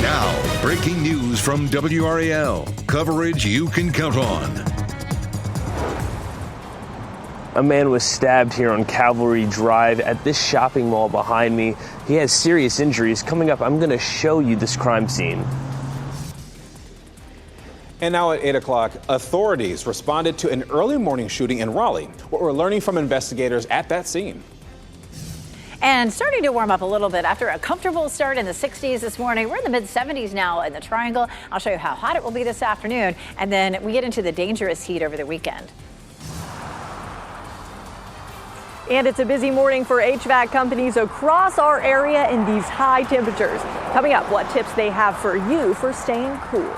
Now, breaking news from WRAL. Coverage you can count on. A man was stabbed here on Cavalry Drive at this shopping mall behind me. He has serious injuries. Coming up, I'm going to show you this crime scene. And now at 8 o'clock, authorities responded to an early morning shooting in Raleigh. What we're learning from investigators at that scene. And starting to warm up a little bit after a comfortable start in the 60s this morning. We're in the mid-70s now in the Triangle. I'll show you how hot it will be this afternoon. And then we get into the dangerous heat over the weekend. And it's a busy morning for HVAC companies across our area in these high temperatures. Coming up, what tips they have for you for staying cool.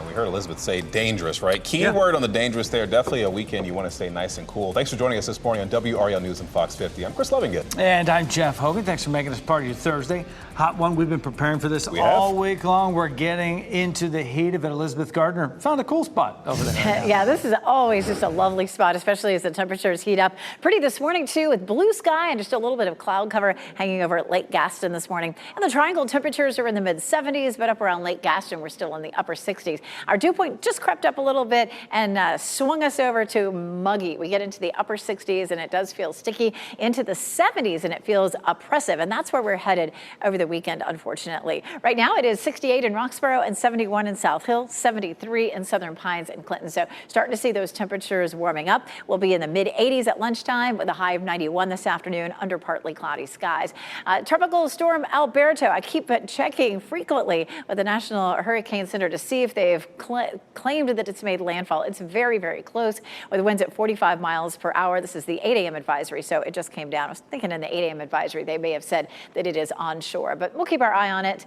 We heard Elizabeth say dangerous, right? Keyword on the dangerous there. Definitely a weekend you want to stay nice and cool. Thanks for joining us this morning on WRAL News and Fox 50. I'm Chris Lovingood. And I'm Jeff Hogan. Thanks for making us part of your Thursday. Hot one. We've been preparing for this all week long. We're getting into the heat of it. Elizabeth Gardner found a cool spot over there. Yeah, this is always just a lovely spot, especially as the temperatures heat up. Pretty this morning, too, with blue sky and just a little bit of cloud cover hanging over Lake Gaston this morning. And the Triangle temperatures are in the mid-70s, but up around Lake Gaston, we're still in the upper 60s. Our dew point just crept up a little bit and swung us over to muggy. We get into the upper 60s, and it does feel sticky, into the 70s, and it feels oppressive. And that's where we're headed over the weekend, unfortunately. Right now, it is 68 in Roxborough and 71 in South Hill, 73 in Southern Pines and Clinton. So starting to see those temperatures warming up. We'll be in the mid-80s at lunchtime with a high of 91 this afternoon under partly cloudy skies. Tropical storm Alberto, I keep checking frequently with the National Hurricane Center to see if they've claimed that it's made landfall. It's very, very close with winds at 45 miles per hour. This is the 8 a.m. advisory, so it just came down. I was thinking in the 8 a.m. advisory, they may have said that it is onshore, but we'll keep our eye on it.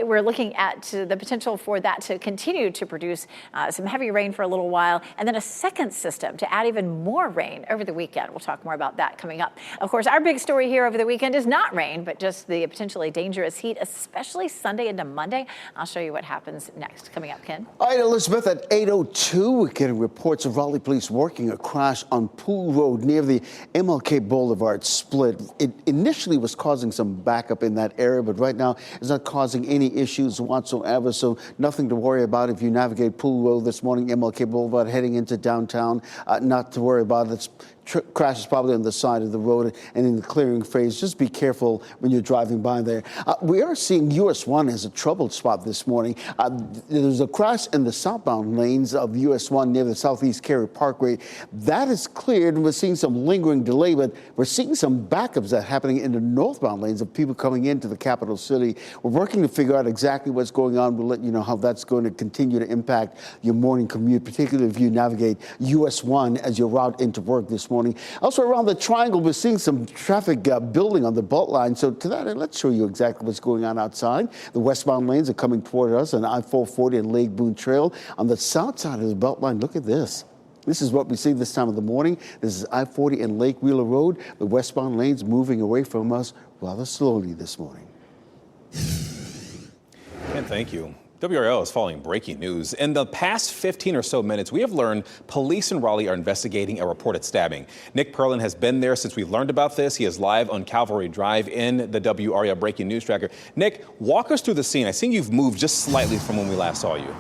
We're looking at the potential for that to continue to produce some heavy rain for a little while, and then a second system to add even more rain over the weekend. We'll talk more about that coming up. Of course, our big story here over the weekend is not rain, but just the potentially dangerous heat, especially Sunday into Monday. I'll show you what happens next. Coming up, Ken. All right, Elizabeth, at 8:02, we're getting reports of Raleigh police working a crash on Pool Road near the MLK Boulevard split. It initially was causing some backup in that area, but right now it's not causing any issues whatsoever, so nothing to worry about if you navigate Pool Road this morning, MLK Boulevard heading into downtown. Not to worry about it. Crash is probably on the side of the road and in the clearing phase. Just be careful when you're driving by there. We are seeing US 1 as a troubled spot this morning. There's a crash in the southbound lanes of US 1 near the Southeast Cary Parkway. That is cleared, and we're seeing some lingering delay, but we're seeing some backups that are happening in the northbound lanes of people coming into the capital city. We're working to figure out exactly what's going on. We'll let you know how that's going to continue to impact your morning commute, particularly if you navigate US 1 as your route into work this morning. Also around the Triangle, we're seeing some traffic building on the Beltline. So to that end, let's show you exactly what's going on outside. The westbound lanes are coming toward us on I-440 and Lake Boone Trail. On the south side of the Beltline, look at this. This is what we see this time of the morning. This is I-40 and Lake Wheeler Road. The westbound lanes moving away from us rather slowly this morning. And thank you. WRAL is following breaking news. In the past 15 or so minutes, we have learned police in Raleigh are investigating a reported stabbing. Nick Perlin has been there since we learned about this. He is live on Cavalry Drive in the WRAL Breaking News Tracker. Nick, walk us through the scene. I think you've moved just slightly from when we last saw you.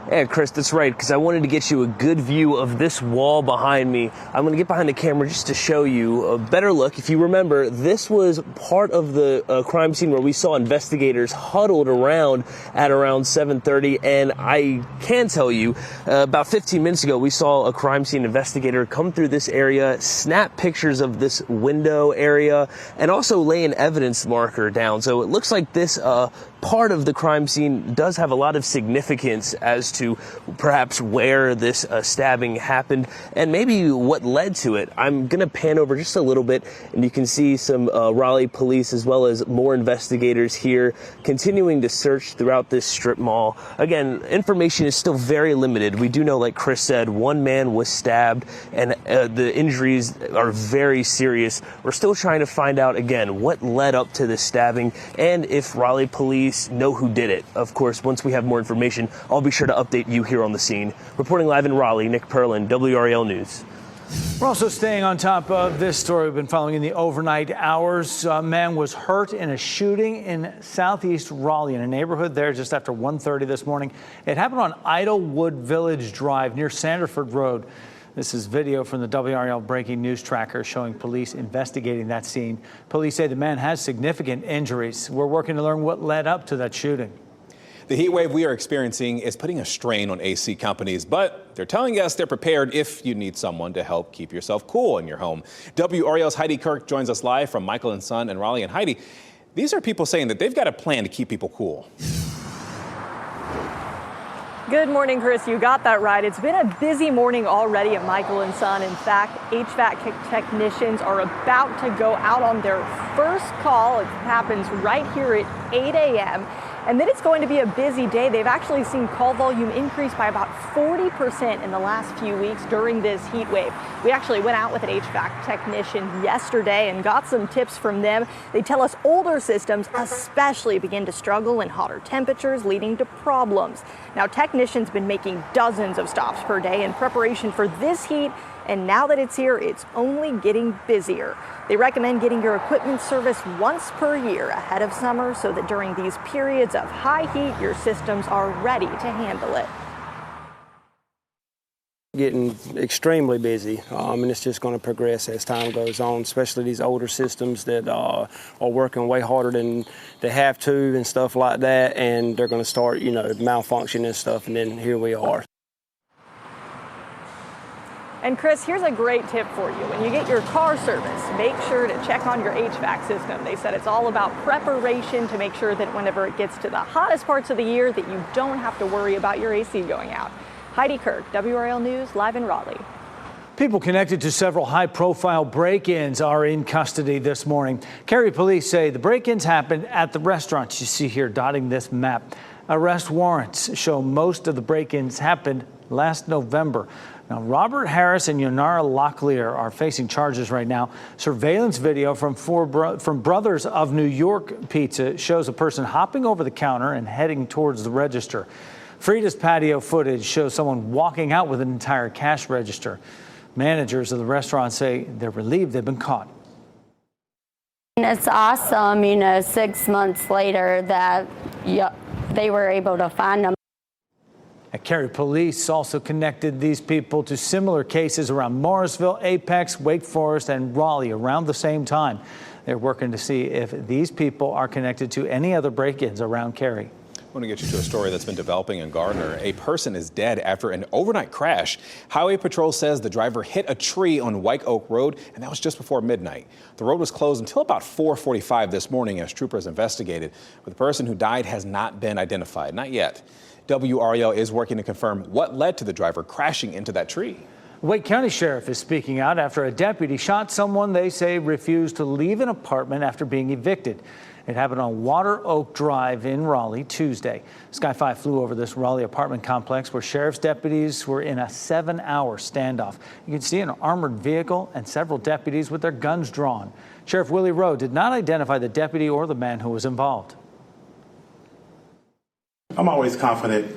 Yeah, Chris, that's right, because I wanted to get you a good view of this wall behind me. I'm going to get behind the camera just to show you a better look. If you remember, this was part of the crime scene where we saw investigators huddled around at around 7:30, and I can tell you, about 15 minutes ago, we saw a crime scene investigator come through this area, snap pictures of this window area, and also lay an evidence marker down. So it looks like this part of the crime scene does have a lot of significance as to perhaps where this stabbing happened and maybe what led to it. I'm going to pan over just a little bit, and you can see some Raleigh police as well as more investigators here continuing to search throughout this strip mall. Again, information is still very limited. We do know, like Chris said, one man was stabbed, and the injuries are very serious. We're still trying to find out, again, what led up to this stabbing and if Raleigh police know who did it. Of course, once we have more information, I'll be sure to update you here on the scene. Reporting live in Raleigh, Nick Perlin, WRAL News. We're also staying on top of this story we've been following in the overnight hours. A man was hurt in a shooting in southeast Raleigh in a neighborhood there just after 1:30 this morning. It happened on Idlewood Village Drive near Sanderford Road. This is video from the WRAL breaking news tracker showing police investigating that scene. Police say the man has significant injuries. We're working to learn what led up to that shooting. The heat wave we are experiencing is putting a strain on AC companies, but they're telling us they're prepared if you need someone to help keep yourself cool in your home. WRAL's Heidi Kirk joins us live from Michael & Son in Raleigh. And Heidi, these are people saying that they've got a plan to keep people cool. Good morning, Chris. You got that right. It's been a busy morning already at Michael & Son. In fact, HVAC technicians are about to go out on their first call. It happens right here at 8 a.m. And then it's going to be a busy day. They've actually seen call volume increase by about 40% in the last few weeks during this heat wave. We actually went out with an HVAC technician yesterday and got some tips from them. They tell us older systems especially begin to struggle in hotter temperatures, leading to problems. Now, technicians have been making dozens of stops per day in preparation for this heat. And now that it's here, it's only getting busier. They recommend getting your equipment serviced once per year ahead of summer so that during these periods of high heat, your systems are ready to handle it. Getting extremely busy, and it's just going to progress as time goes on, especially these older systems that are working way harder than they have to and stuff like that, and they're going to start, malfunctioning and stuff, and then here we are. And Chris, here's a great tip for you. When you get your car serviced, make sure to check on your HVAC system. They said it's all about preparation to make sure that whenever it gets to the hottest parts of the year that you don't have to worry about your AC going out. Heidi Kirk, WRAL News, live in Raleigh. People connected to several high-profile break-ins are in custody this morning. Cary police say the break-ins happened at the restaurants you see here dotting this map. Arrest warrants show most of the break-ins happened last November. Now, Robert Harris and Yonara Locklear are facing charges right now. Surveillance video from Brothers of New York Pizza shows a person hopping over the counter and heading towards the register. Frida's patio footage shows someone walking out with an entire cash register. Managers of the restaurant say they're relieved they've been caught. It's awesome, 6 months later that they were able to find them. Cary police also connected these people to similar cases around Morrisville, Apex, Wake Forest, and Raleigh around the same time. They're working to see if these people are connected to any other break-ins around Cary. I want to get you to a story that's been developing in Gardner. A person is dead after an overnight crash. Highway Patrol says the driver hit a tree on White Oak Road, and that was just before midnight. The road was closed until about 4:45 this morning as troopers investigated. But the person who died has not been identified, not yet. WRAL is working to confirm what led to the driver crashing into that tree. Wake County Sheriff is speaking out after a deputy shot someone they say refused to leave an apartment after being evicted. It happened on Water Oak Drive in Raleigh Tuesday. Sky 5 flew over this Raleigh apartment complex where sheriff's deputies were in a 7-hour standoff. You can see an armored vehicle and several deputies with their guns drawn. Sheriff Willie Rowe did not identify the deputy or the man who was involved. I'm always confident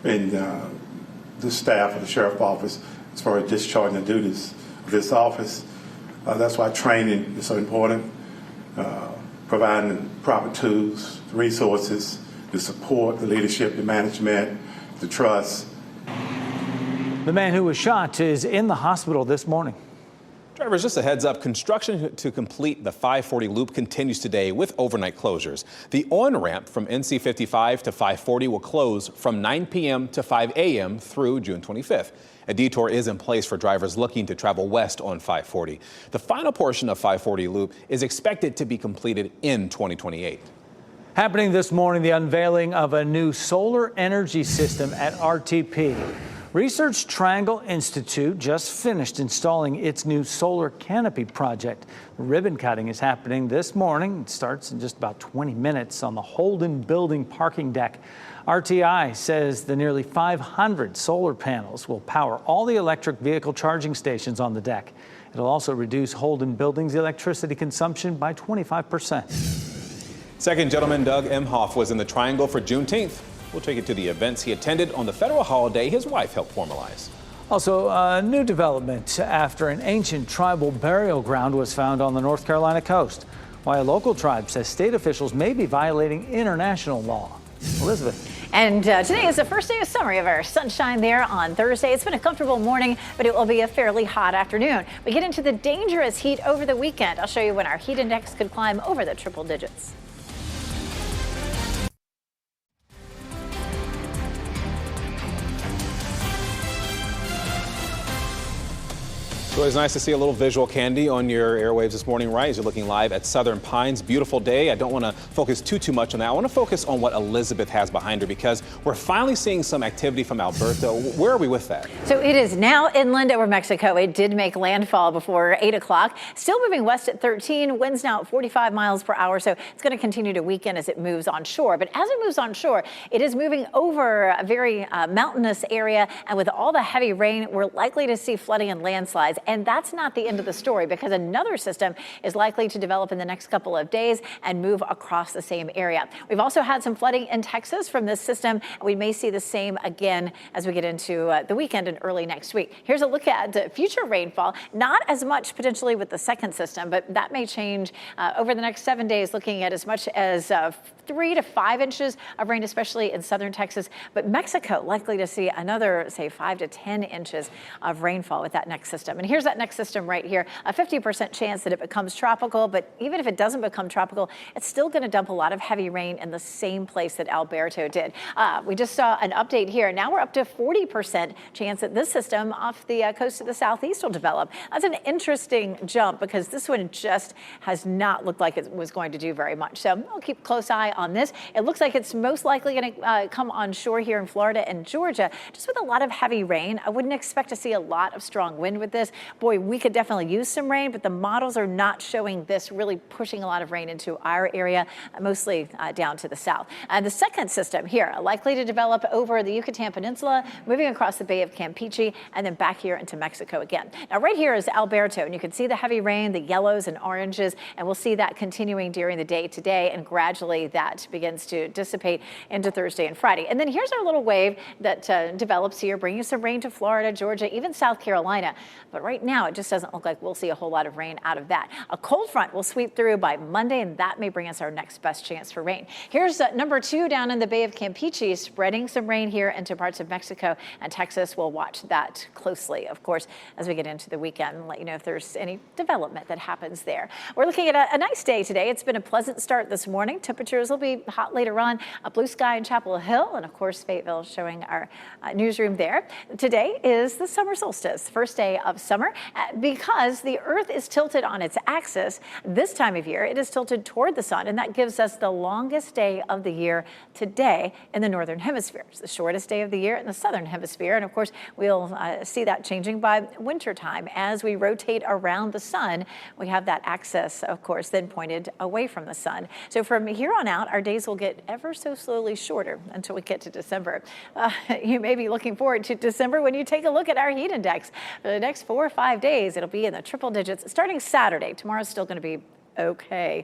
in the staff of the sheriff's office as far as discharging the duties of this office. That's why training is so important, providing the proper tools, resources, the support, the leadership, the management, the trust. The man who was shot is in the hospital this morning. Drivers, just a heads up, construction to complete the 540 loop continues today with overnight closures. The on-ramp from NC 55 to 540 will close from 9 p.m. to 5 a.m. through June 25th. A detour is in place for drivers looking to travel west on 540. The final portion of 540 loop is expected to be completed in 2028. Happening this morning, the unveiling of a new solar energy system at RTP. Research Triangle Institute just finished installing its new solar canopy project. The ribbon cutting is happening this morning. It starts in just about 20 minutes on the Holden Building parking deck. RTI says the nearly 500 solar panels will power all the electric vehicle charging stations on the deck. It'll also reduce Holden Building's electricity consumption by 25%. Second gentleman Doug Emhoff was in the Triangle for Juneteenth. We'll take you to the events he attended on the federal holiday his wife helped formalize. Also, a new development after an ancient tribal burial ground was found on the North Carolina coast. Why a local tribe says state officials may be violating international law. Elizabeth. And today is the first day of summer. We have our sunshine there on Thursday. It's been a comfortable morning, but it will be a fairly hot afternoon. We get into the dangerous heat over the weekend. I'll show you when our heat index could climb over the triple digits. It's always nice to see a little visual candy on your airwaves this morning, right? As you're looking live at Southern Pines. Beautiful day. I don't want to focus too much on that. I want to focus on what Elizabeth has behind her because we're finally seeing some activity from Alberto. Where are we with that? So it is now inland over Mexico. It did make landfall before 8 o'clock. Still moving west at 13. Winds now at 45 miles per hour. So it's going to continue to weaken as it moves on shore. But as it moves on shore, it is moving over a very mountainous area. And with all the heavy rain, we're likely to see flooding and landslides. And that's not the end of the story because another system is likely to develop in the next couple of days and move across the same area. We've also had some flooding in Texas from this system. We may see the same again as we get into the weekend and early next week. Here's a look at future rainfall. Not as much potentially with the second system, but that may change over the next 7 days, looking at as much as 3 to 5 inches of rain, especially in southern Texas. But Mexico likely to see another, say, 5 to 10 inches of rainfall with that next system. And here's that next system right here. A 50% chance that it becomes tropical, but even if it doesn't become tropical, it's still going to dump a lot of heavy rain in the same place that Alberto did. We just saw an update here. Now we're up to 40% chance that this system off the coast of the southeast will develop. That's an interesting jump because this one just has not looked like it was going to do very much. So I'll keep a close eye on this. It looks like it's most likely going to come on shore here in Florida and Georgia, just with a lot of heavy rain. I wouldn't expect to see a lot of strong wind with this. Boy, we could definitely use some rain, but the models are not showing this really pushing a lot of rain into our area, mostly down to the south. The second system here, likely to develop over the Yucatan Peninsula, moving across the Bay of Campeche, and then back here into Mexico again. Now, right here is Alberto, and you can see the heavy rain, the yellows and oranges, and we'll see that continuing during the day today, and gradually that begins to dissipate into Thursday and Friday. And then here's our little wave that develops here, bringing some rain to Florida, Georgia, even South Carolina. But right now, it just doesn't look like we'll see a whole lot of rain out of that. A cold front will sweep through by Monday, and that may bring us our next best chance for rain. Here's number 2 down in the Bay of Campeche, spreading some rain here into parts of Mexico and Texas. We'll watch that closely, of course, as we get into the weekend and let you know if there's any development that happens there. We're looking at a nice day today. It's been a pleasant start this morning. Temperatures will be hot later on. A blue sky in Chapel Hill, and of course, Fayetteville showing our newsroom there. Today is the summer solstice, first day of summer, because the Earth is tilted on its axis. This time of year, it is tilted toward the sun, and that gives us the longest day of the year today in the northern hemisphere. It's the shortest day of the year in the southern hemisphere, and of course, we'll see that changing by winter time. As we rotate around the sun, we have that axis, of course, then pointed away from the sun. So from here on out, our days will get ever so slowly shorter until we get to December. You may be looking forward to December when you take a look at our heat index. For the next 4 or 5 days, it'll be in the triple digits starting Saturday. Tomorrow's still going to be okay.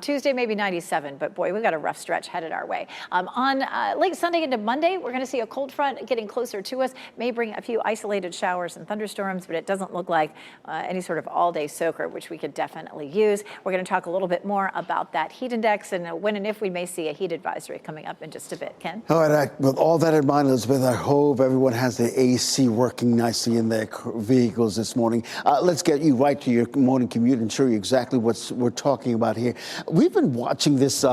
Tuesday, maybe 97, but boy, we've got a rough stretch headed our way. On late Sunday into Monday, we're going to see a cold front getting closer to us, may bring a few isolated showers and thunderstorms, but it doesn't look like any sort of all-day soaker, which we could definitely use. We're going to talk a little bit more about that heat index and when and if we may see a heat advisory coming up in just a bit. Ken? All right, with all that in mind, Elizabeth, I hope everyone has the AC working nicely in their vehicles this morning. Let's get you right to your morning commute and show you exactly what we're talking about here. We've been watching this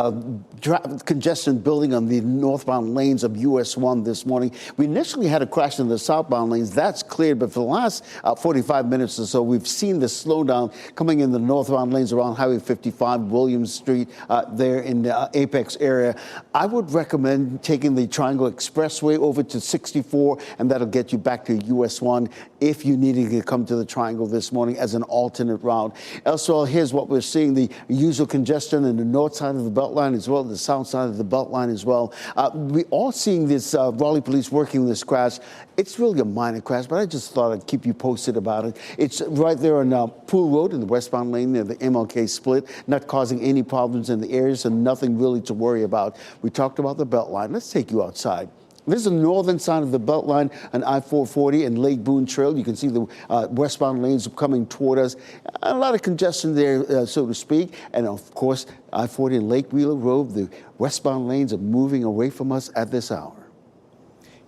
congestion building on the northbound lanes of US 1 this morning. We initially had a crash in the southbound lanes. That's cleared, but for the last 45 minutes or so, we've seen the slowdown coming in the northbound lanes around Highway 55, Williams Street, there in the Apex area. I would recommend taking the Triangle Expressway over to 64, and that'll get you back to US 1 if you needed to come to the Triangle this morning as an alternate route. Elsewhere, here's what we're seeing. The usual congestion in the north side of the Beltline as well, the south side of the Beltline as well. We are seeing this Raleigh police working this crash. It's really a minor crash, but I just thought I'd keep you posted about it. It's right there on Pool Road in the westbound lane near the MLK split, not causing any problems in the area, so nothing really to worry about. We talked about the Beltline. Let's take you outside. This is the northern side of the Beltline on I-440 and Lake Boone Trail. You can see the westbound lanes coming toward us. A lot of congestion there, so to speak. And of course, I-40 and Lake Wheeler Road, the westbound lanes are moving away from us at this hour.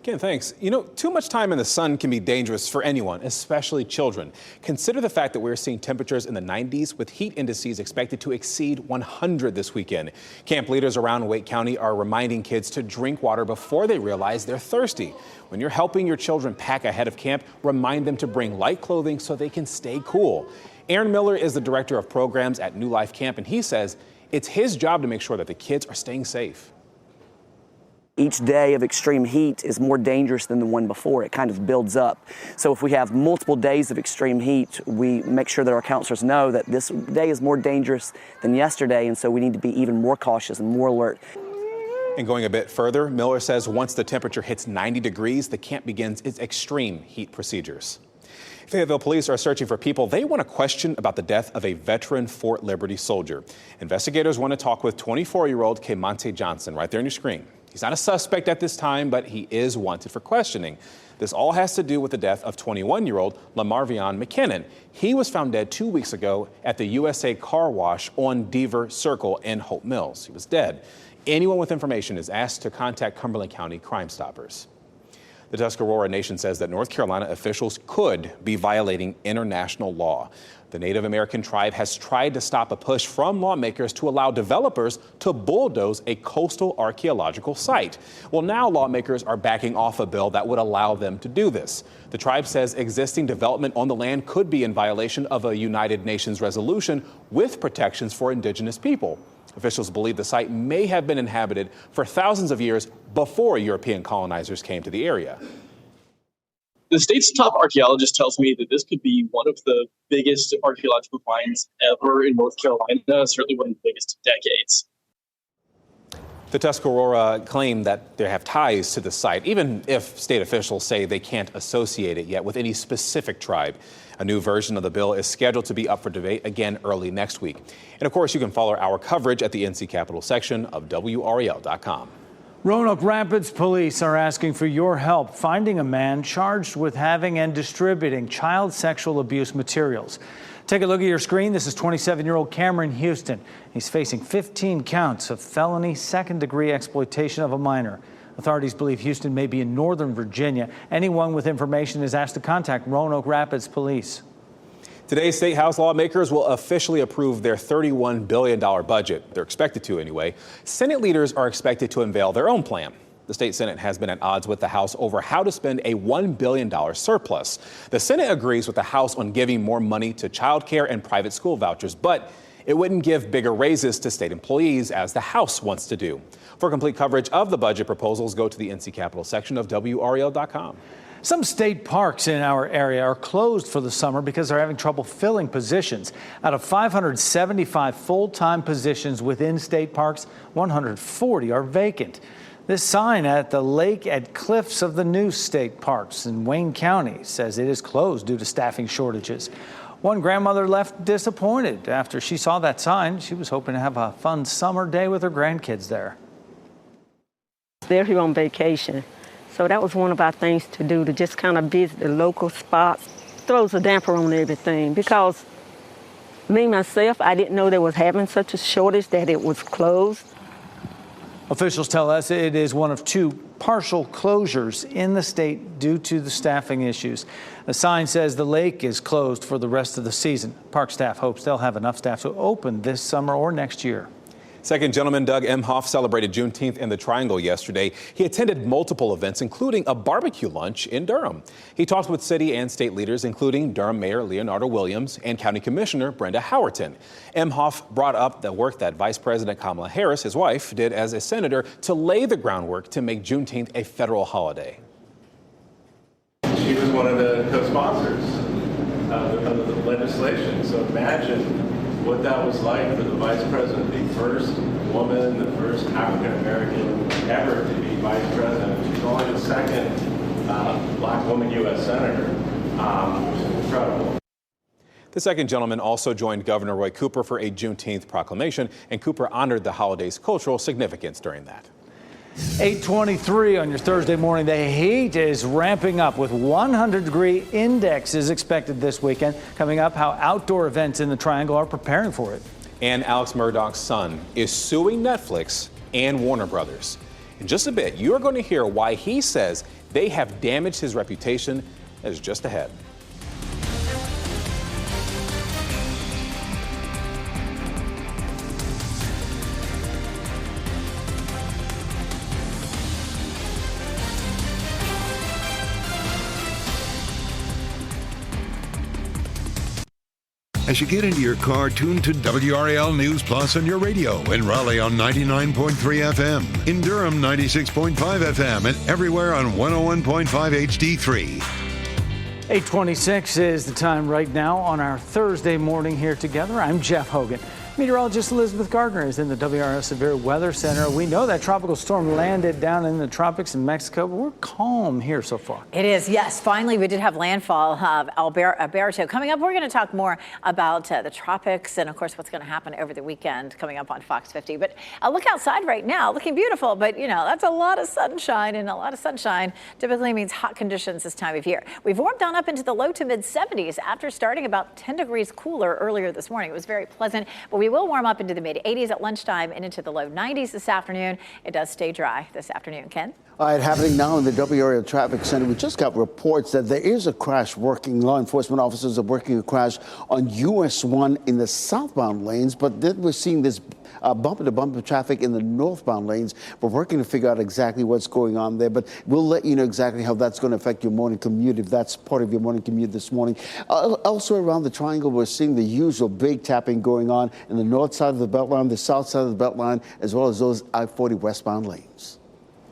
Ken, thanks. You know, too much time in the sun can be dangerous for anyone, especially children. Consider the fact that we're seeing temperatures in the 90s with heat indices expected to exceed 100 this weekend. Camp leaders around Wake County are reminding kids to drink water before they realize they're thirsty. When you're helping your children pack ahead of camp, remind them to bring light clothing so they can stay cool. Aaron Miller is the director of programs at New Life Camp, and he says it's his job to make sure that the kids are staying safe. Each day of extreme heat is more dangerous than the one before. It kind of builds up. So if we have multiple days of extreme heat, we make sure that our counselors know that this day is more dangerous than yesterday, and so we need to be even more cautious and more alert. And going a bit further, Miller says once the temperature hits 90 degrees, the camp begins its extreme heat procedures. Fayetteville police are searching for people they want to question about the death of a veteran Fort Liberty soldier. Investigators want to talk with 24-year-old Kemonte Johnson right there on your screen. He's not a suspect at this time, but he is wanted for questioning. This all has to do with the death of 21-year-old Lamarvion McKinnon. He was found dead 2 weeks ago at the USA Car Wash on Deaver Circle in Hope Mills. He was dead. Anyone with information is asked to contact Cumberland County Crime Stoppers. The Tuscarora Nation says that North Carolina officials could be violating international law. The Native American tribe has tried to stop a push from lawmakers to allow developers to bulldoze a coastal archaeological site. Well, now lawmakers are backing off a bill that would allow them to do this. The tribe says existing development on the land could be in violation of a United Nations resolution with protections for indigenous people. Officials believe the site may have been inhabited for thousands of years before European colonizers came to the area. The state's top archaeologist tells me that this could be one of the biggest archaeological finds ever in North Carolina, certainly one of the biggest in decades. The Tuscarora claim that they have ties to the site, even if state officials say they can't associate it yet with any specific tribe. A new version of the bill is scheduled to be up for debate again early next week. And of course, you can follow our coverage at the NC Capitol section of WRAL.com. Roanoke Rapids police are asking for your help finding a man charged with having and distributing child sexual abuse materials. Take a look at your screen. This is 27-year-old Cameron Houston. He's facing 15 counts of felony second-degree exploitation of a minor. Authorities believe Houston may be in Northern Virginia. Anyone with information is asked to contact Roanoke Rapids police. Today, State House lawmakers will officially approve their $31 billion budget. They're expected to anyway. Senate leaders are expected to unveil their own plan. The state Senate has been at odds with the House over how to spend a $1 billion surplus. The Senate agrees with the House on giving more money to child care and private school vouchers, but it wouldn't give bigger raises to state employees as the House wants to do. For complete coverage of the budget proposals, go to the NC Capitol section of WRAL.com. Some state parks in our area are closed for the summer because they're having trouble filling positions. Out of 575 full-time positions within state parks, 140 are vacant. This sign at the lake at cliffs of the new state parks in Wayne County says it is closed due to staffing shortages. One grandmother left disappointed after she saw that sign. She was hoping to have a fun summer day with her grandkids there. They're here on vacation. So that was one of our things to do, to just kind of visit the local spots. Throws a damper on everything because me, myself, I didn't know they was having such a shortage that it was closed. Officials tell us it is one of two partial closures in the state due to the staffing issues. The sign says the lake is closed for the rest of the season. Park staff hopes they'll have enough staff to open this summer or next year. Second Gentleman Doug Emhoff celebrated Juneteenth in the Triangle yesterday. He attended multiple events, including a barbecue lunch in Durham. He talked with city and state leaders, including Durham Mayor Leonardo Williams and County Commissioner Brenda Howerton. Emhoff brought up the work that Vice President Kamala Harris, his wife, did as a senator to lay the groundwork to make Juneteenth a federal holiday. She was one of the co-sponsors of the legislation, so imagine what that was like for the vice president, the first woman, the first African-American ever to be vice president. She's only the second black woman U.S. senator, which is incredible. The second gentleman also joined Governor Roy Cooper for a Juneteenth proclamation, and Cooper honored the holiday's cultural significance during that. 8:23 on your Thursday morning. The heat is ramping up with 100-degree index is expected this weekend. Coming up, how outdoor events in the Triangle are preparing for it. And Alex Murdaugh's son is suing Netflix and Warner Brothers. In just a bit, you're going to hear why he says they have damaged his reputation. That is just ahead. As you get into your car, tune to WRAL News Plus on your radio. In Raleigh on 99.3 FM. In Durham, 96.5 FM. And everywhere on 101.5 HD3. 8:26 is the time right now on our Thursday morning here together. I'm Jeff Hogan. Meteorologist Elizabeth Gardner is in the WRAL Severe Weather Center. We know that tropical storm landed down in the tropics in Mexico, but we're calm here so far. It is, yes. Finally, we did have landfall of Alberto. Coming up, we're going to talk more about the tropics and, of course, what's going to happen over the weekend coming up on Fox 50. But look outside right now, looking beautiful, but, you know, that's a lot of sunshine, and a lot of sunshine typically means hot conditions this time of year. We've warmed down up into the low to mid 70s after starting about 10 degrees cooler earlier this morning. It was very pleasant, but we will warm up into the mid 80s at lunchtime and into the low 90s this afternoon. It does stay dry this afternoon. Ken? All right, happening now in the WRAL Traffic Center. We just got reports that there is a crash working. Law enforcement officers are working a crash on US 1 in the southbound lanes, but then we're seeing this bumper-to-bumper traffic in the northbound lanes. We're working to figure out exactly what's going on there, but we'll let you know exactly how that's going to affect your morning commute if that's part of your morning commute this morning. Also around the Triangle, we're seeing the usual big tapping going on in the north side of the Beltline, the south side of the Beltline, as well as those I-40 westbound lanes.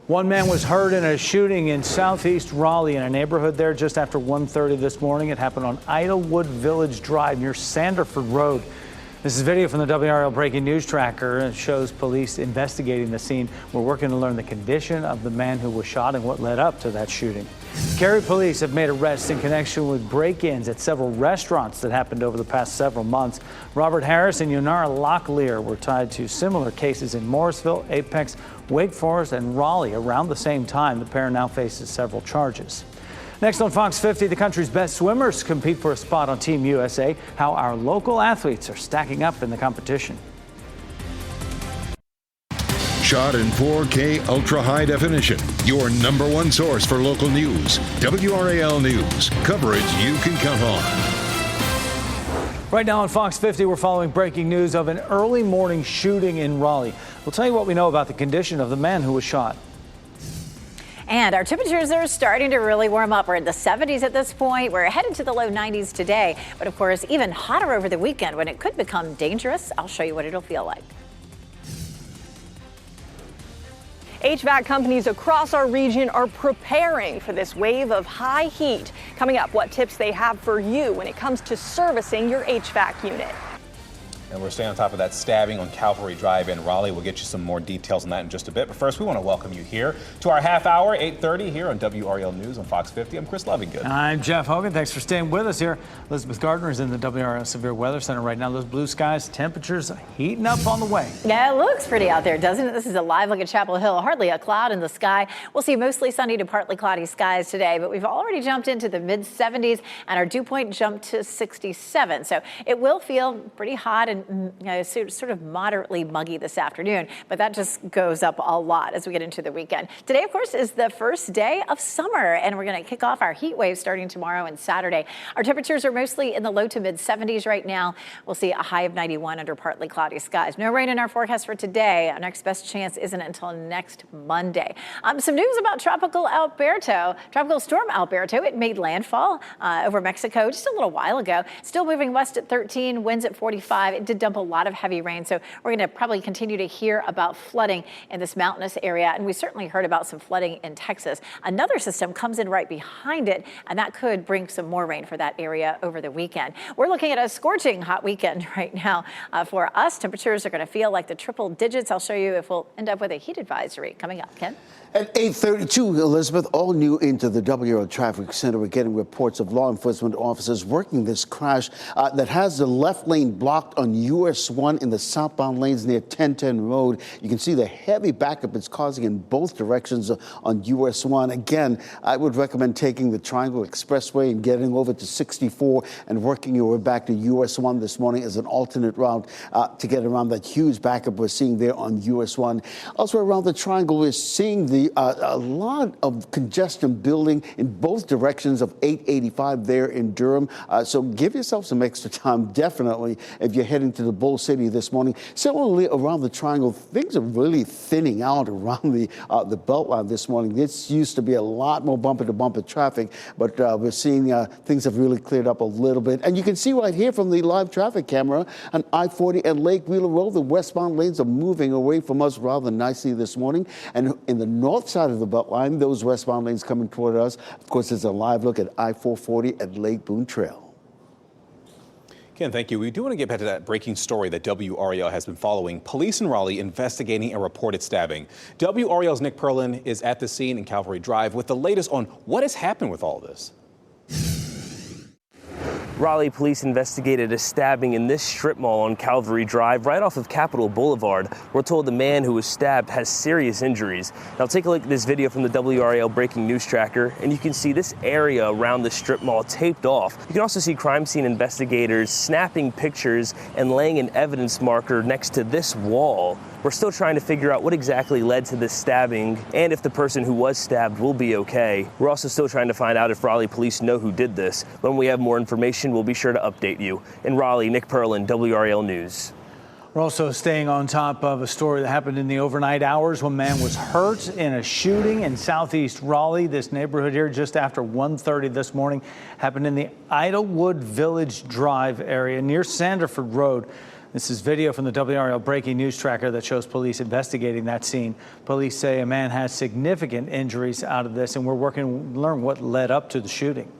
One man was hurt in a shooting in southeast Raleigh in a neighborhood there just after 1:30 this morning. It happened on Idlewood Village Drive near Sanderford Road. This is video from the WRAL Breaking News Tracker. It shows police investigating the scene. We're working to learn the condition of the man who was shot and what led up to that shooting. Cary police have made arrests in connection with break-ins at several restaurants that happened over the past several months. Robert Harris and Yonara Locklear were tied to similar cases in Morrisville, Apex, Wake Forest, and Raleigh around the same time. The pair now faces several charges. Next on Fox 50, the country's best swimmers compete for a spot on Team USA, how our local athletes are stacking up in the competition. Shot in 4K ultra high definition. Your number one source for local news. WRAL News. Coverage you can count on. Right now on Fox 50, we're following breaking news of an early morning shooting in Raleigh. We'll tell you what we know about the condition of the man who was shot. And our temperatures are starting to really warm up. We're in the 70s at this point. We're headed to the low 90s today. But of course, even hotter over the weekend when it could become dangerous. I'll show you what it'll feel like. HVAC companies across our region are preparing for this wave of high heat. Coming up, what tips they have for you when it comes to servicing your HVAC unit. And we're staying on top of that stabbing on Calvary Drive in Raleigh. We'll get you some more details on that in just a bit. But first, we want to welcome you here to our half hour, 8:30 here on WRAL News on Fox 50. I'm Chris Lovingood. I'm Jeff Hogan. Thanks for staying with us here. Elizabeth Gardner is in the WRAL Severe Weather Center right now. Those blue skies, temperatures heating up on the way. Yeah, it looks pretty out there, doesn't it? This is a live look at Chapel Hill. Hardly a cloud in the sky. We'll see mostly sunny to partly cloudy skies today, but we've already jumped into the mid 70s and our dew point jumped to 67. So it will feel pretty hot and sort of moderately muggy this afternoon, but that just goes up a lot as we get into the weekend. Today, of course, is the first day of summer, and we're going to kick off our heat wave starting tomorrow and Saturday. Our temperatures are mostly in the low to mid 70s right now. We'll see a high of 91 under partly cloudy skies. No rain in our forecast for today. Our next best chance isn't until next Monday. Some news about Tropical Storm Alberto. It made landfall over Mexico just a little while ago. Still moving west at 13, winds at 45. It did dump a lot of heavy rain, so we're going to probably continue to hear about flooding in this mountainous area, and we certainly heard about some flooding in Texas. Another system comes in right behind it, and that could bring some more rain for that area over the weekend. We're looking at a scorching hot weekend right now for us. Temperatures are going to feel like the triple digits. I'll show you if we'll end up with a heat advisory coming up. Ken? At 8:32, Elizabeth, all new into the WRAL Traffic Center. We're getting reports of law enforcement officers working this crash that has the left lane blocked on US 1 in the southbound lanes near 1010 Road. You can see the heavy backup it's causing in both directions on US 1. Again, I would recommend taking the Triangle Expressway and getting over to 64 and working your way back to US 1 this morning as an alternate route to get around that huge backup we're seeing there on US 1. Also around the Triangle, we're seeing a lot of congestion building in both directions of 885 there in Durham. So give yourself some extra time, definitely, if you're heading to the Bull City this morning. Similarly, around the Triangle, things are really thinning out around the Beltline this morning. This used to be a lot more bumper-to-bumper traffic, but we're seeing things have really cleared up a little bit. And you can see right here from the live traffic camera on I-40 and Lake Wheeler Road, the westbound lanes are moving away from us rather nicely this morning. And in the north side of the Beltline, those westbound lanes coming toward us. Of course, there's a live look at I-440 at Lake Boone Trail. Ken, thank you. We do want to get back to that breaking story that WRAL has been following. Police in Raleigh investigating a reported stabbing. WRAL's Nick Perlin is at the scene in Calvary Drive with the latest on what has happened with all this. Raleigh police investigated a stabbing in this strip mall on Calvary Drive right off of Capitol Boulevard. We're told the man who was stabbed has serious injuries. Now take a look at this video from the WRAL breaking news tracker, and you can see this area around the strip mall taped off. You can also see crime scene investigators snapping pictures and laying an evidence marker next to this wall. We're still trying to figure out what exactly led to this stabbing and if the person who was stabbed will be okay. We're also still trying to find out if Raleigh police know who did this. When we have more information, we'll be sure to update you. In Raleigh, Nick Perlin, WRAL News. We're also staying on top of a story that happened in the overnight hours when a man was hurt in a shooting in southeast Raleigh. This neighborhood here just after 1:30 this morning happened in the Idlewood Village Drive area near Sanderford Road. This is video from the WRAL breaking news tracker that shows police investigating that scene. Police say a man has significant injuries out of this, and we're working to learn what led up to the shooting.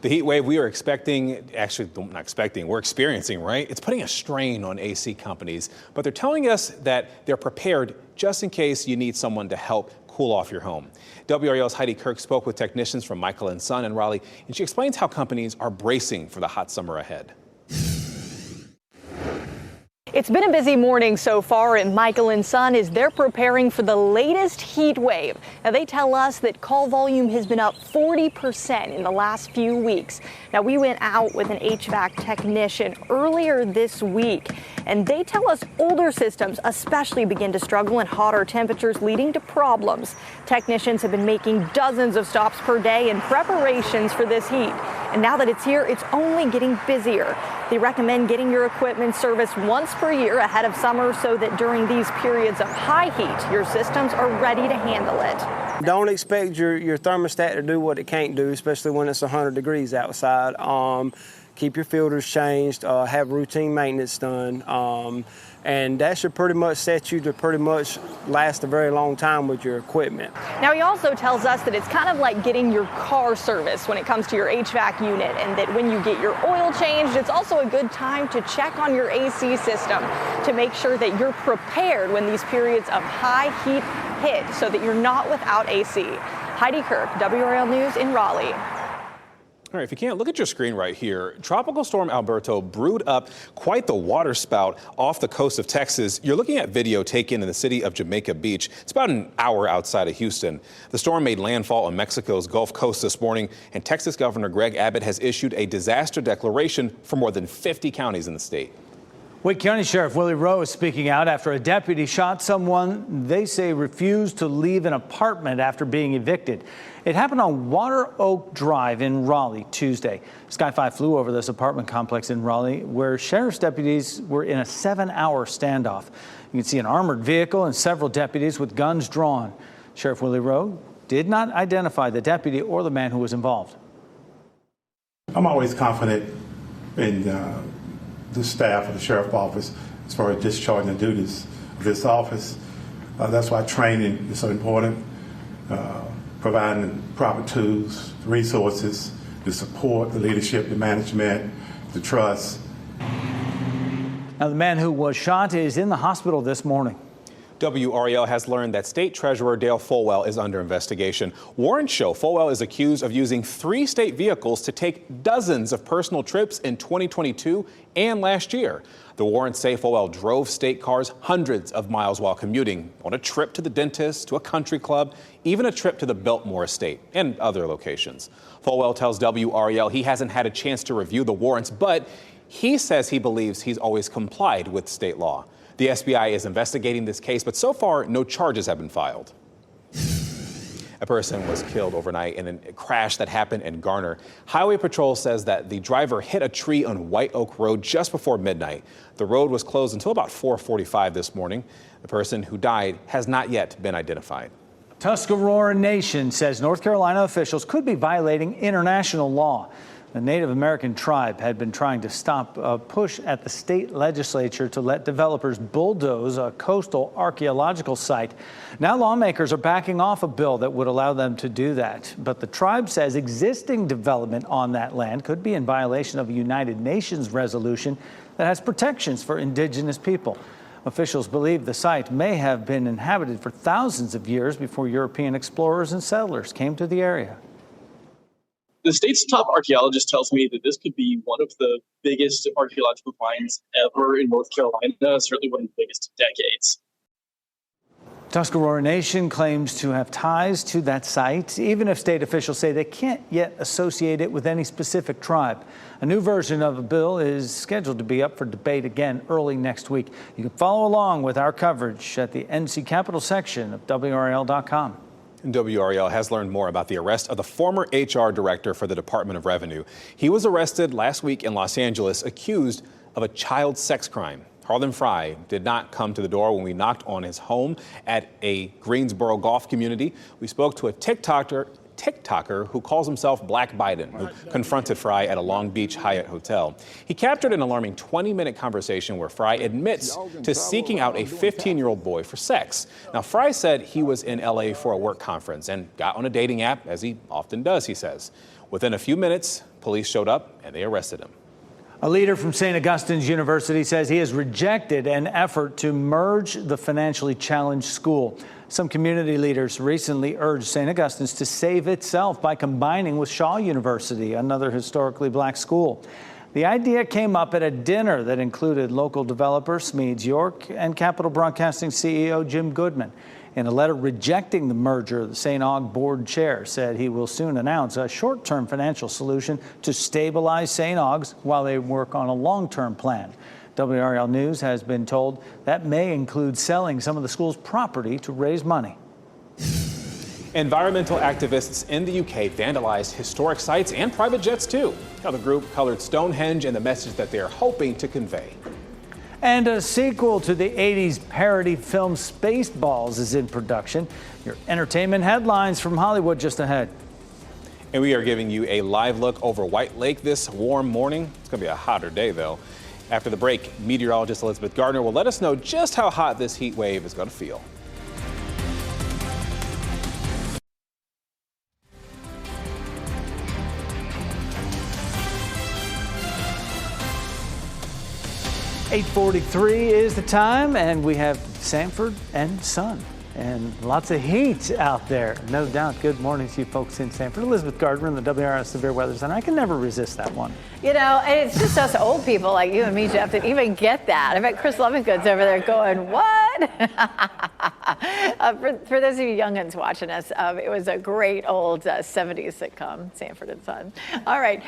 The heat wave we are expecting, actually not expecting, we're experiencing, right? It's putting a strain on AC companies, but they're telling us that they're prepared just in case you need someone to help cool off your home. WRAL's Heidi Kirk spoke with technicians from Michael & Son in Raleigh, and she explains how companies are bracing for the hot summer ahead. It's been a busy morning so far at Michael & Son as they're preparing for the latest heat wave. Now, they tell us that call volume has been up 40% in the last few weeks. Now, we went out with an HVAC technician earlier this week, and they tell us older systems especially begin to struggle in hotter temperatures, leading to problems. Technicians have been making dozens of stops per day in preparations for this heat. And now that it's here, it's only getting busier. They recommend getting your equipment serviced once per year ahead of summer so that during these periods of high heat, your systems are ready to handle it. Don't expect your thermostat to do what it can't do, especially when it's 100 degrees outside. Keep your filters changed, have routine maintenance done, and that should pretty much set you to pretty much last a very long time with your equipment. Now, he also tells us that it's kind of like getting your car serviced when it comes to your HVAC unit, and that when you get your oil changed, it's also a good time to check on your AC system to make sure that you're prepared when these periods of high heat hit so that you're not without AC. Heidi Kirk, WRAL News in Raleigh. All right, if you can't, look at your screen right here. Tropical Storm Alberto brewed up quite the water spout off the coast of Texas. You're looking at video taken in the city of Jamaica Beach. It's about an hour outside of Houston. The storm made landfall on Mexico's Gulf Coast this morning, and Texas Governor Greg Abbott has issued a disaster declaration for more than 50 counties in the state. Wake County Sheriff Willie Rowe is speaking out after a deputy shot someone they say refused to leave an apartment after being evicted. It happened on Water Oak Drive in Raleigh Tuesday. Sky 5 flew over this apartment complex in Raleigh where sheriff's deputies were in a 7-hour standoff. You can see an armored vehicle and several deputies with guns drawn. Sheriff Willie Rowe did not identify the deputy or the man who was involved. I'm always confident in the staff of the sheriff's office as far as discharging the duties of this office. That's why training is so important. Providing the proper tools, resources, the support, the leadership, the management, the trust. Now, the man who was shot is in the hospital this morning. WRAL has learned that State Treasurer Dale Folwell is under investigation. Warrants show Folwell is accused of using 3 state vehicles to take dozens of personal trips in 2022 and last year. The warrants say Folwell drove state cars hundreds of miles while commuting, on a trip to the dentist, to a country club, even a trip to the Biltmore estate and other locations. Folwell tells WRAL he hasn't had a chance to review the warrants, but he says he believes he's always complied with state law. The SBI is investigating this case, but so far, no charges have been filed. A person was killed overnight in a crash that happened in Garner. Highway Patrol says that the driver hit a tree on White Oak Road just before midnight. The road was closed until about 4:45 this morning. The person who died has not yet been identified. Tuscarora Nation says North Carolina officials could be violating international law. The Native American tribe had been trying to stop a push at the state legislature to let developers bulldoze a coastal archaeological site. Now lawmakers are backing off a bill that would allow them to do that. But the tribe says existing development on that land could be in violation of a United Nations resolution that has protections for indigenous people. Officials believe the site may have been inhabited for thousands of years before European explorers and settlers came to the area. The state's top archaeologist tells me that this could be one of the biggest archaeological finds ever in North Carolina, certainly one of the biggest in decades. Tuscarora Nation claims to have ties to that site, even if state officials say they can't yet associate it with any specific tribe. A new version of a bill is scheduled to be up for debate again early next week. You can follow along with our coverage at the NC Capitol section of WRAL.com. WRAL has learned more about the arrest of the former HR director for the Department of Revenue. He was arrested last week in Los Angeles, accused of a child sex crime. Harlan Fry did not come to the door when we knocked on his home at a Greensboro golf community. We spoke to a TikToker who calls himself Black Biden, who confronted Fry at a Long Beach Hyatt hotel. He captured an alarming 20-minute conversation where Fry admits to seeking out a 15-year-old boy for sex. Now, Fry said he was in L.A. for a work conference and got on a dating app, as he often does, he says. Within a few minutes, police showed up and they arrested him. A leader from St. Augustine's University says he has rejected an effort to merge the financially challenged school. Some community leaders recently urged St. Augustine's to save itself by combining with Shaw University, another historically black school. The idea came up at a dinner that included local developer Smedes York and Capitol Broadcasting CEO Jim Goodman. In a letter rejecting the merger, the St. Aug board chair said he will soon announce a short-term financial solution to stabilize St. Aug's while they work on a long-term plan. WRAL News has been told that may include selling some of the school's property to raise money. Environmental activists in the UK vandalized historic sites and private jets, too. Now, the group colored Stonehenge and the message that they're hoping to convey. And a sequel to the 80s parody film Spaceballs is in production. Your entertainment headlines from Hollywood just ahead. And we are giving you a live look over White Lake this warm morning. It's going to be a hotter day, though. After the break, meteorologist Elizabeth Gardner will let us know just how hot this heat wave is going to feel. .43 is the time, and we have Sanford and sun and lots of heat out there, no doubt. Good morning to you folks in Sanford. Elizabeth Gardner in the WRS Severe Weather Center. I can never resist that one. You know, it's just us old people like you and me, Jeff, that even get that. I bet Chris Lovingood's over there going, what? For those of you youngins watching us, it was a great old 70s sitcom, Sanford and Son. All right,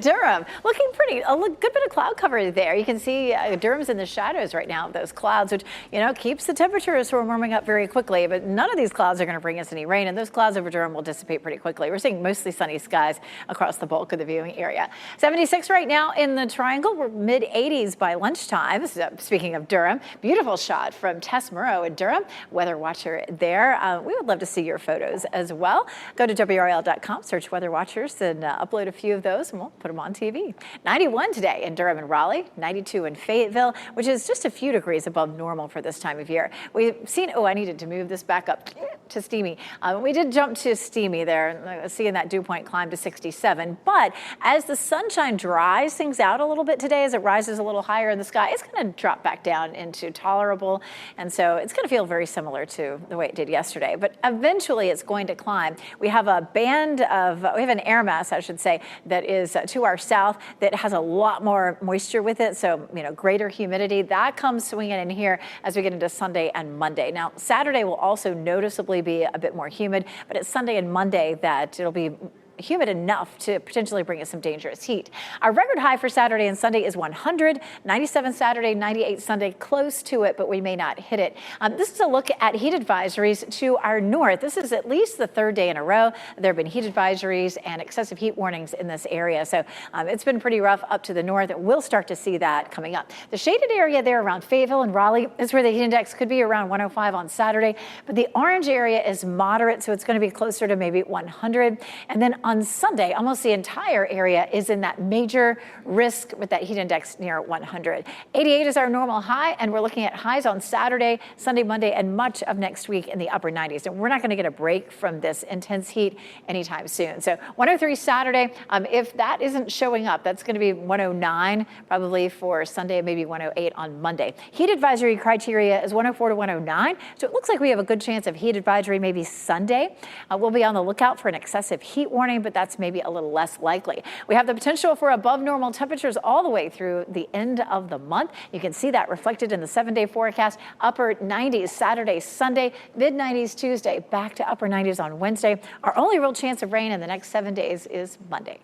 Durham, looking pretty, a good bit of cloud cover there. You can see Durham's in the shadows right now of those clouds, which, you know, keeps the temperatures from warming up very quickly, but none of these clouds are going to bring us any rain, and those clouds over Durham will dissipate pretty quickly. We're seeing mostly sunny skies across the bulk of the viewing area. 76 right now in the Triangle. We're mid-80s by lunchtime. So, speaking of Durham, beautiful shot from Tess Murrow in Durham, weather watcher there. We would love to see your photos as well. Go to WRAL.com, search Weather Watchers, and upload a few of those, and we'll put them on TV. 91 today in Durham and Raleigh, 92 in Fayetteville, which is just a few degrees above normal for this time of year. We've seen, oh, I needed to move this back up to steamy. We did jump to steamy there, seeing that dew point climb to 67. But as the sunshine dries things out a little bit today, as it rises a little higher in the sky, it's going to drop back down into tolerable. And so it's going to feel very similar to the way it did yesterday. But eventually it's going to climb. We have a we have an air mass, I should say, that is to our south that has a lot more moisture with it. So, greater humidity. That comes swinging in here as we get into Sunday and Monday. Now, Saturday will also noticeably be a bit more humid, but it's Sunday and Monday that it'll be humid enough to potentially bring us some dangerous heat. Our record high for Saturday and Sunday is 100, 97 Saturday, 98 Sunday, close to it, but we may not hit it. This is a look at heat advisories to our north. This is at least the third day in a row there have been heat advisories and excessive heat warnings in this area. So it's been pretty rough up to the north. We'll start to see that coming up. The shaded area there around Fayetteville and Raleigh is where the heat index could be around 105 on Saturday, but the orange area is moderate, so it's going to be closer to maybe 100. And then on Sunday, almost the entire area is in that major risk with that heat index near 100. 88 is our normal high, and we're looking at highs on Saturday, Sunday, Monday, and much of next week in the upper 90s. And we're not going to get a break from this intense heat anytime soon. So 103 Saturday, if that isn't showing up, that's going to be 109 probably for Sunday, maybe 108 on Monday. Heat advisory criteria is 104 to 109. So it looks like we have a good chance of heat advisory maybe Sunday. We'll be on the lookout for an excessive heat warning, but that's maybe a little less likely. We have the potential for above normal temperatures all the way through the end of the month. You can see that reflected in the 7-day forecast. Upper 90s Saturday, Sunday, mid 90s Tuesday, back to upper 90s on Wednesday. Our only real chance of rain in the next 7 days is Monday.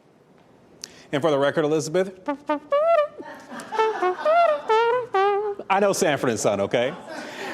And for the record, Elizabeth, I know Sanford and Son, okay?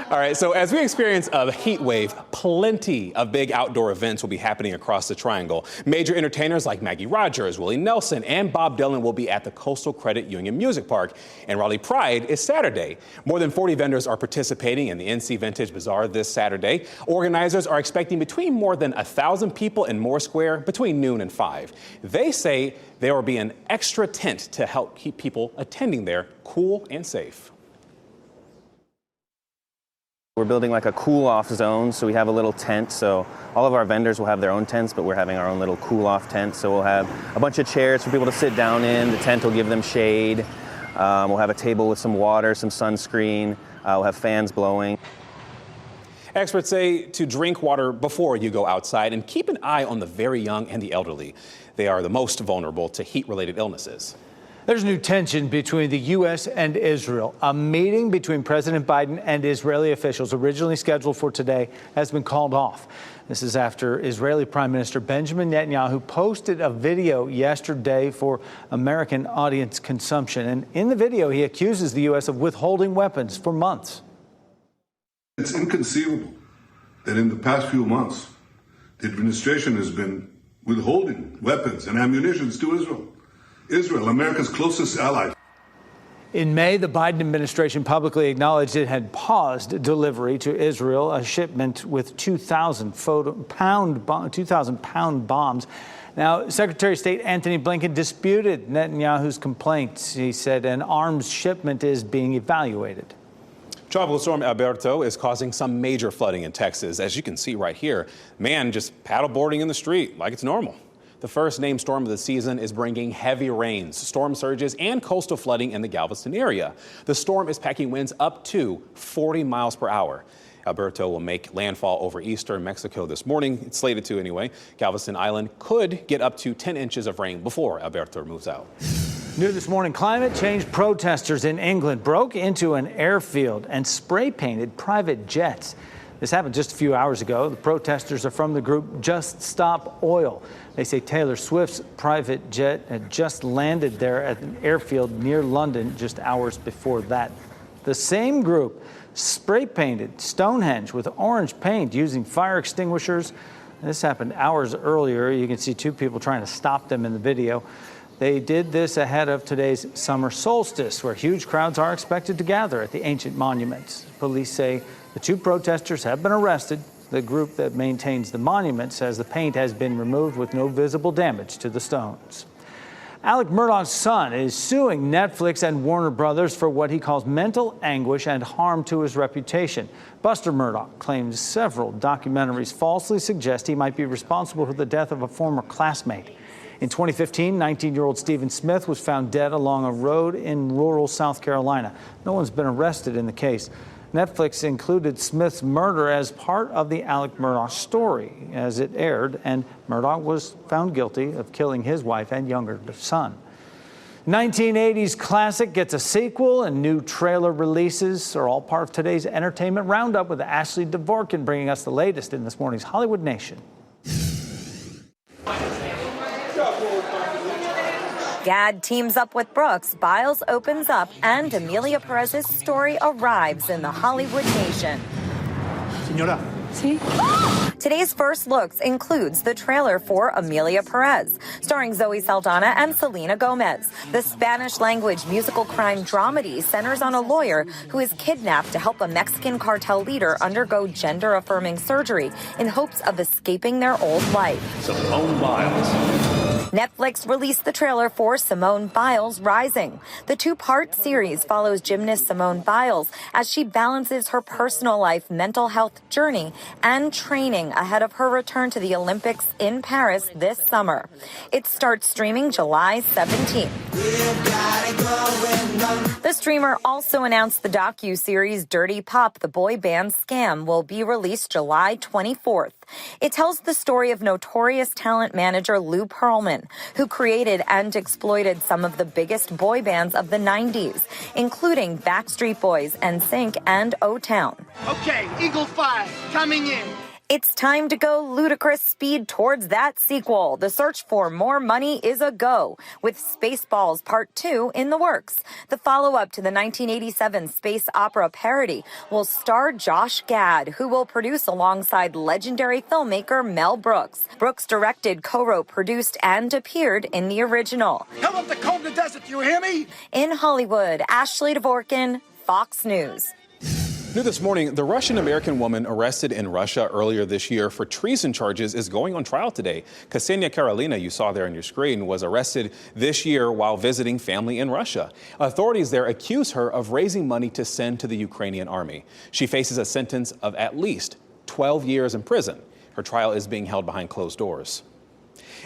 All right, so as we experience a heat wave, plenty of big outdoor events will be happening across the Triangle. Major entertainers like Maggie Rogers, Willie Nelson, and Bob Dylan will be at the Coastal Credit Union Music Park. And Raleigh Pride is Saturday. More than 40 vendors are participating in the NC Vintage Bazaar this Saturday. Organizers are expecting between more than 1,000 people in Moore Square between noon and 5. They say there will be an extra tent to help keep people attending there cool and safe. We're building like a cool-off zone, so we have a little tent. So all of our vendors will have their own tents, but we're having our own little cool-off tent. So we'll have a bunch of chairs for people to sit down in. The tent will give them shade. We'll have a table with some water, some sunscreen. We'll have fans blowing. Experts say to drink water before you go outside and keep an eye on the very young and the elderly. They are the most vulnerable to heat-related illnesses. There's new tension between the U.S. and Israel. A meeting between President Biden and Israeli officials originally scheduled for today has been called off. This is after Israeli Prime Minister Benjamin Netanyahu posted a video yesterday for American audience consumption. And in the video, he accuses the U.S. of withholding weapons for months. It's inconceivable that in the past few months, the administration has been withholding weapons and ammunition to Israel. Israel, America's closest ally. In May, the Biden administration publicly acknowledged it had paused delivery to Israel, a shipment with 2,000-pound bombs. Now, Secretary of State Antony Blinken disputed Netanyahu's complaints. He said an arms shipment is being evaluated. Tropical storm Alberto is causing some major flooding in Texas. As you can see right here, man just paddleboarding in the street like it's normal. The first named storm of the season is bringing heavy rains, storm surges, and coastal flooding in the Galveston area. The storm is packing winds up to 40 miles per hour. Alberto will make landfall over eastern Mexico this morning. It's slated to anyway. Galveston Island could get up to 10 inches of rain before Alberto moves out. New this morning, climate change protesters in England broke into an airfield and spray painted private jets. This happened just a few hours ago. The protesters are from the group Just Stop Oil. They say Taylor Swift's private jet had just landed there at an airfield near London just hours before that. The same group spray painted Stonehenge with orange paint using fire extinguishers. This happened hours earlier. You can see two people trying to stop them in the video. They did this ahead of today's summer solstice, where huge crowds are expected to gather at the ancient monuments. Police say the two protesters have been arrested. The group that maintains the monument says the paint has been removed with no visible damage to the stones. Alec Murdaugh's son is suing Netflix and Warner Brothers for what he calls mental anguish and harm to his reputation. Buster Murdaugh claims several documentaries falsely suggest he might be responsible for the death of a former classmate. In 2015, 19-year-old Stephen Smith was found dead along a road in rural South Carolina. No one's been arrested in the case. Netflix included Smith's murder as part of the Alec Murdaugh story as it aired, and Murdaugh was found guilty of killing his wife and younger son. 1980s classic gets a sequel, and new trailer releases are all part of today's entertainment roundup with Ashley Dvorkin bringing us the latest in this morning's Hollywood Nation. Gad teams up with Brooks, Biles opens up, and Amelia Perez's story arrives in the Hollywood Nation. Señora. See? Today's first looks includes the trailer for Amelia Perez, starring Zoe Saldana and Selena Gomez. The Spanish-language musical crime dramedy centers on a lawyer who is kidnapped to help a Mexican cartel leader undergo gender-affirming surgery in hopes of escaping their old life. Simone Biles. Netflix released the trailer for Simone Biles Rising. The two-part series follows gymnast Simone Biles as she balances her personal life, mental health journey, and training ahead of her return to the Olympics in Paris this summer. It starts streaming July 17th. The streamer also announced the docu-series Dirty Pop, the boy band scam, will be released July 24th. It tells the story of notorious talent manager Lou Pearlman, who created and exploited some of the biggest boy bands of the 90s, including Backstreet Boys, NSYNC, and O-Town. Okay, Eagle 5, coming in. It's time to go ludicrous speed towards that sequel. The search for more money is a go, with Spaceballs Part 2 in the works. The follow-up to the 1987 space opera parody will star Josh Gad, who will produce alongside legendary filmmaker Mel Brooks. Brooks directed, co-wrote, produced, and appeared in the original. Come up to comb the desert, you hear me? In Hollywood, Ashley Dvorkin, Fox News. New this morning, the Russian-American woman arrested in Russia earlier this year for treason charges is going on trial today. Ksenia Karolina, you saw there on your screen, was arrested this year while visiting family in Russia. Authorities there accuse her of raising money to send to the Ukrainian army. She faces a sentence of at least 12 years in prison. Her trial is being held behind closed doors.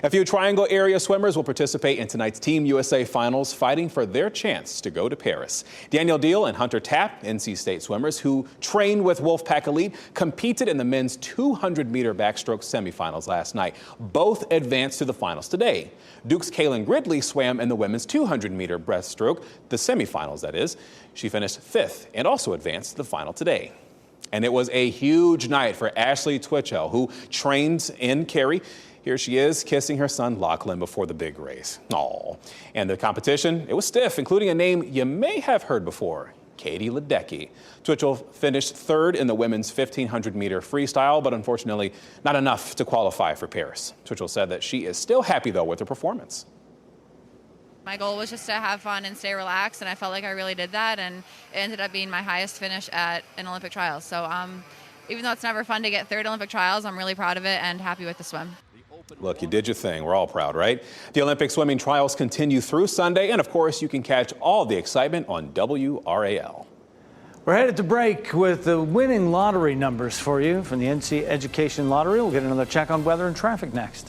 A few Triangle area swimmers will participate in tonight's Team USA finals, fighting for their chance to go to Paris. Daniel Deal and Hunter Tapp, NC State swimmers who trained with Wolfpack Elite, competed in the men's 200-meter backstroke semifinals last night. Both advanced to the finals today. Duke's Kaylin Gridley swam in the women's 200-meter breaststroke, the semifinals that is. She finished 5th and also advanced to the final today. And it was a huge night for Ashley Twitchell, who trains in Cary. Here she is kissing her son Lachlan before the big race. Aww. And the competition, it was stiff, including a name you may have heard before, Katie Ledecky. Twitchell finished 3rd in the women's 1,500-meter freestyle, but unfortunately not enough to qualify for Paris. Twitchell said that she is still happy, though, with her performance. My goal was just to have fun and stay relaxed, and I felt like I really did that, and it ended up being my highest finish at an Olympic trials. So even though it's never fun to get 3rd Olympic trials, I'm really proud of it and happy with the swim. Look, you did your thing. We're all proud, right? The Olympic swimming trials continue through Sunday, and of course, you can catch all the excitement on WRAL. We're headed to break with the winning lottery numbers for you from the NC Education Lottery. We'll get another check on weather and traffic next.